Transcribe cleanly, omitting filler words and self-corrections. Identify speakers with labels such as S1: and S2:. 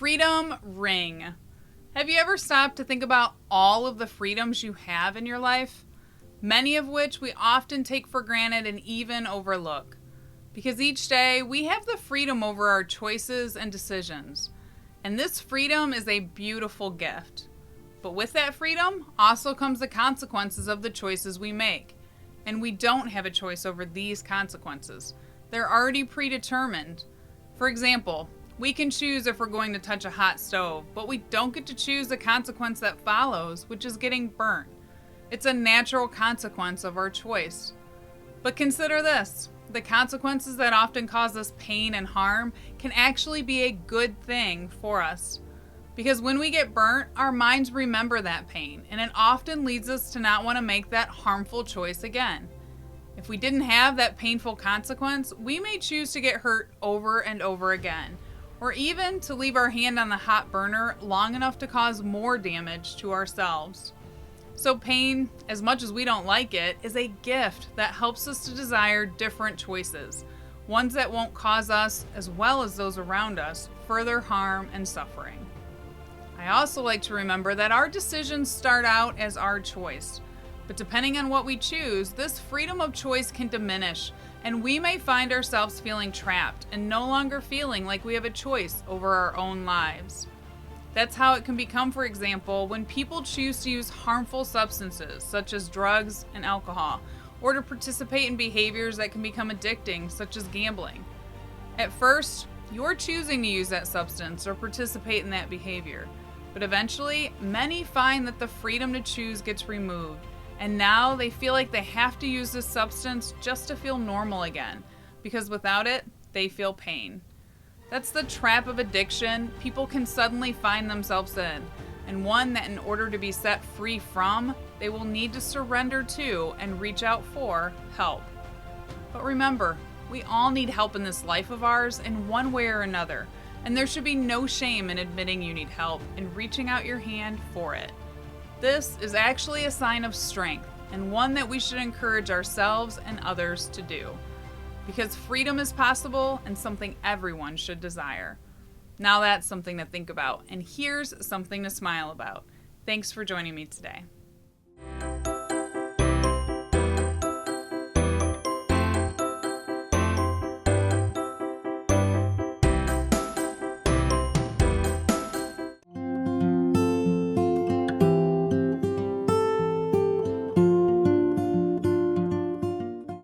S1: freedom ring. Have you ever stopped to think about all of the freedoms you have in your life? Many of which we often take for granted and even overlook. Because each day we have the freedom over our choices and decisions. And this freedom is a beautiful gift. But with that freedom also comes the consequences of the choices we make. And we don't have a choice over these consequences. They're already predetermined. For example, we can choose if we're going to touch a hot stove, but we don't get to choose the consequence that follows, which is getting burnt. It's a natural consequence of our choice. But consider this. The consequences that often cause us pain and harm can actually be a good thing for us. Because when we get burnt, our minds remember that pain, and it often leads us to not want to make that harmful choice again. If we didn't have that painful consequence, we may choose to get hurt over and over again, or even to leave our hand on the hot burner long enough to cause more damage to ourselves. So pain, as much as we don't like it, is a gift that helps us to desire different choices, ones that won't cause us, as well as those around us, further harm and suffering. I also like to remember that our decisions start out as our choice, but depending on what we choose, this freedom of choice can diminish, and we may find ourselves feeling trapped and no longer feeling like we have a choice over our own lives. That's how it can become, for example, when people choose to use harmful substances such as drugs and alcohol, or to participate in behaviors that can become addicting, such as gambling. At first, you're choosing to use that substance or participate in that behavior, but eventually, many find that the freedom to choose gets removed, and now they feel like they have to use this substance just to feel normal again, because without it, they feel pain. That's the trap of addiction people can suddenly find themselves in, and one that in order to be set free from, they will need to surrender to and reach out for help. But remember, we all need help in this life of ours in one way or another, and there should be no shame in admitting you need help and reaching out your hand for it. This is actually a sign of strength, and one that we should encourage ourselves and others to do. Because freedom is possible and something everyone should desire. Now that's something to think about, and here's something to smile about. Thanks for joining me today.